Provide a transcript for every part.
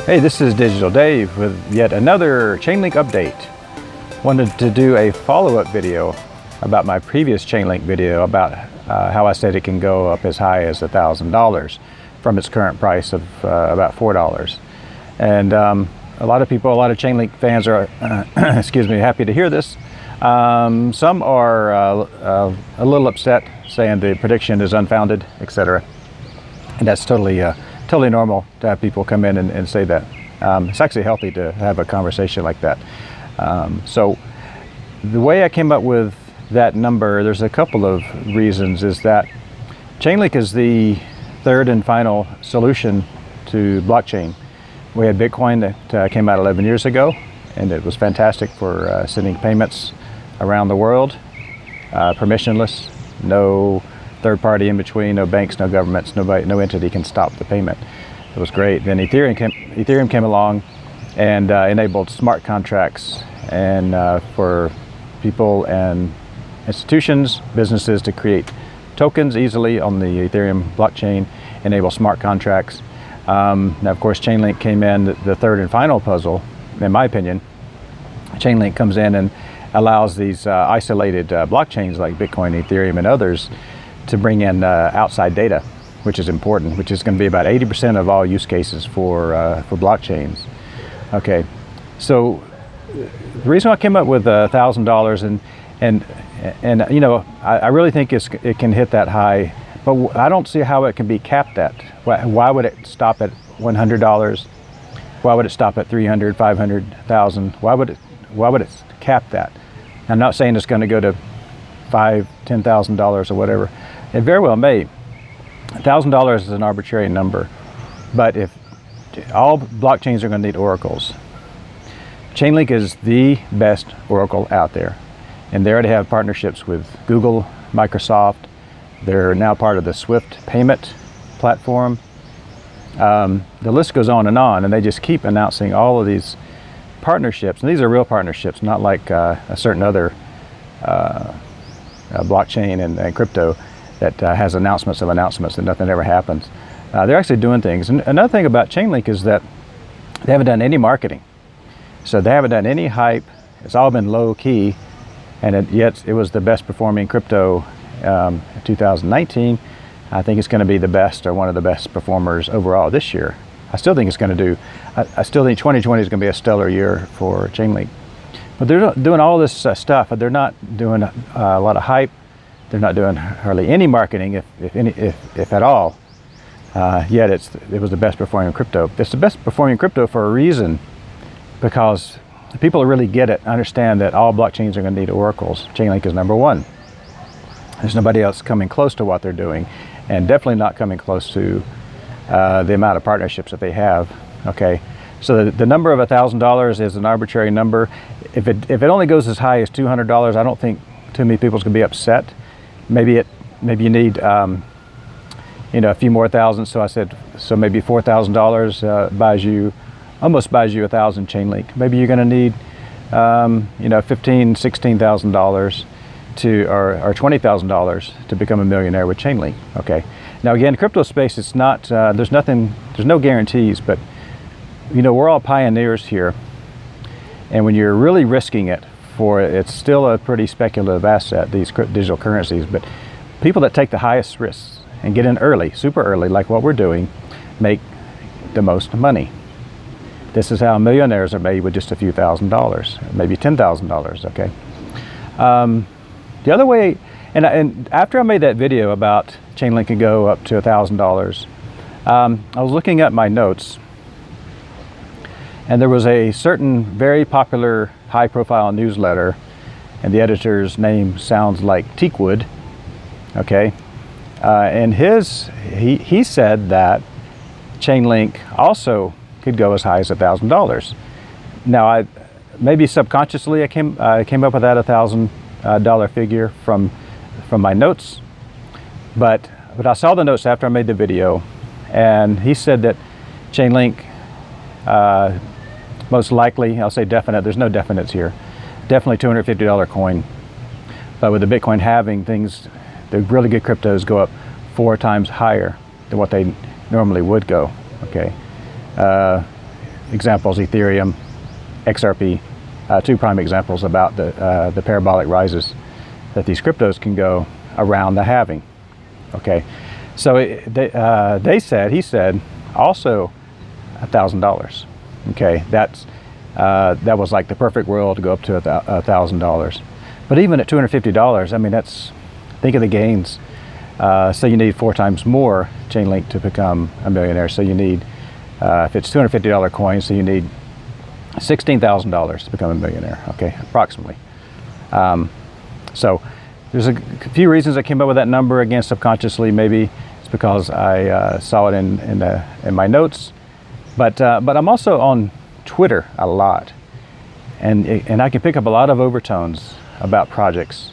Hey, this is Digital Dave with yet another Chainlink update. Wanted to do a follow-up video about my previous Chainlink video about how I said it can go up as high as $1,000 from its current price of about $4. And a lot of people, a lot of Chainlink fans are, excuse me, happy to hear this. Some are a little upset, saying the prediction is unfounded, etc. And that's totally normal to have people come in and say that. It's actually healthy to have a conversation like that. So the way I came up with that number, there's a couple of reasons, is that Chainlink is the third and final solution to blockchain. We had Bitcoin that came out 11 years ago, and it was fantastic for sending payments around the world, permissionless, no third party in between, no banks, no governments, nobody, no entity can stop the payment. It was great. Then Ethereum came along and enabled smart contracts and for people and institutions, businesses to create tokens easily on the Ethereum blockchain, enable smart contracts. Now, of course, Chainlink came in, the third and final puzzle, in my opinion. Chainlink comes in and allows these isolated blockchains like Bitcoin, Ethereum, and others to bring in outside data, which is important, which is going to be about 80% of all use cases for blockchains. Okay, so the reason I came up with $1,000, and you know, I really think it can hit that high, but I don't see how it can be capped at. Why would it stop at $100? Why would it stop at 300, 500, 1,000? Why would it cap that? I'm not saying it's going to go to $5,000, $10,000 or whatever. It very well may. $1,000 is an arbitrary number, but if all blockchains are going to need oracles, Chainlink is the best oracle out there, and they already have partnerships with Google, Microsoft. They're now part of the Swift payment platform. The list goes on, and they just keep announcing all of these partnerships, and these are real partnerships, not like a certain other blockchain and crypto that has announcements of announcements and nothing ever happens. They're actually doing things. And another thing about Chainlink is that they haven't done any marketing. So they haven't done any hype. It's all been low key, and yet it was the best performing crypto in 2019. I think it's going to be the best, or one of the best performers overall this year. I still think it's going to do, I still think 2020 is going to be a stellar year for Chainlink. But they're doing all this stuff, but they're not doing a lot of hype. They're not doing hardly any marketing, if at all. Yet it was the best performing crypto. It's the best performing crypto for a reason, because people really get it, understand that all blockchains are going to need oracles. Chainlink is number one. There's nobody else coming close to what they're doing, and definitely not coming close to the amount of partnerships that they have. Okay, so the number of $1,000 is an arbitrary number. If it only goes as high as $200, I don't think too many people's gonna be upset. Maybe you need you know, a few more thousand. So I said, so maybe $4,000 almost buys you 1,000 Chainlink. Maybe you're gonna need you know, $15,000, $16,000 or $20,000 to become a millionaire with Chainlink. Okay. Now again, crypto space, it's not, there's no guarantees, but you know, we're all pioneers here. And when you're really risking it it's still a pretty speculative asset, these digital currencies, but people that take the highest risks and get in early, super early, like what we're doing, make the most money. This is how millionaires are made with just a few $1,000s, maybe $10,000, okay? The other way, and after I made that video about Chainlink can go up to $1,000, I was looking at my notes, and there was a certain very popular high-profile newsletter, and the editor's name sounds like Teakwood, okay? And he said that Chainlink also could go as high as $1,000. Now, maybe subconsciously I came up with that $1,000 figure from my notes, but I saw the notes after I made the video, and he said that Chainlink most likely, I'll say definite, there's no definites here, definitely $250 coin. But with the Bitcoin halving, the really good cryptos go up 4 times higher than what they normally would go, okay? examples, Ethereum, XRP, two prime examples about the parabolic rises that these cryptos can go around the halving. Okay, so he said also $1,000. Okay, that was like the perfect world to go up to $1,000. But even at $250, I mean, think of the gains. So you need 4 times more Chainlink to become a millionaire. So you need, if it's $250 coins, so you need $16,000 to become a millionaire, okay, approximately. So there's a few reasons I came up with that number. Again, subconsciously, maybe it's because I saw it in my notes. But I'm also on Twitter a lot, and I can pick up a lot of overtones about projects,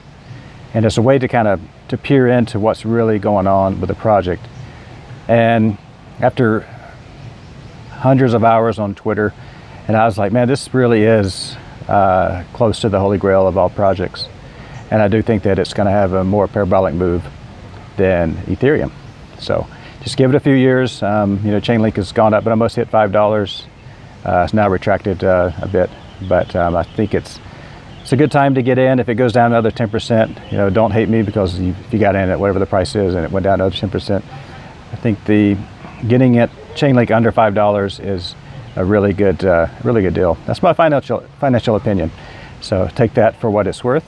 and it's a way to kind of peer into what's really going on with the project. And after hundreds of hours on Twitter, and I was like, man, this really is close to the holy grail of all projects. And I do think that it's going to have a more parabolic move than Ethereum. So just give it a few years. Chainlink has gone up, but almost hit $5. It's now retracted a bit, but I think it's a good time to get in. If it goes down another 10%, don't hate me, because if you got in at whatever the price is and it went down another 10%, I think getting at Chainlink under $5 is a really good deal. That's my financial opinion. So take that for what it's worth.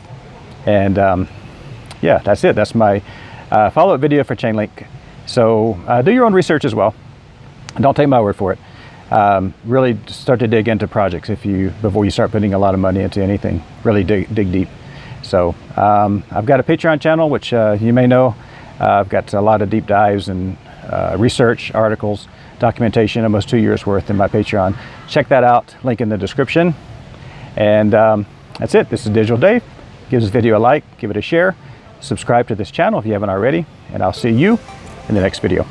And yeah, that's it. That's my follow-up video for Chainlink. So do your own research as well. Don't take my word for it. Really start to dig into projects before you start putting a lot of money into anything. Really dig deep. So I've got a Patreon channel, which you may know. I've got a lot of deep dives and research, articles, documentation, almost 2 years worth in my Patreon. Check that out, link in the description. And that's it. This is Digital Dave. Give this video a like, give it a share, subscribe to this channel if you haven't already, and I'll see you in the next video.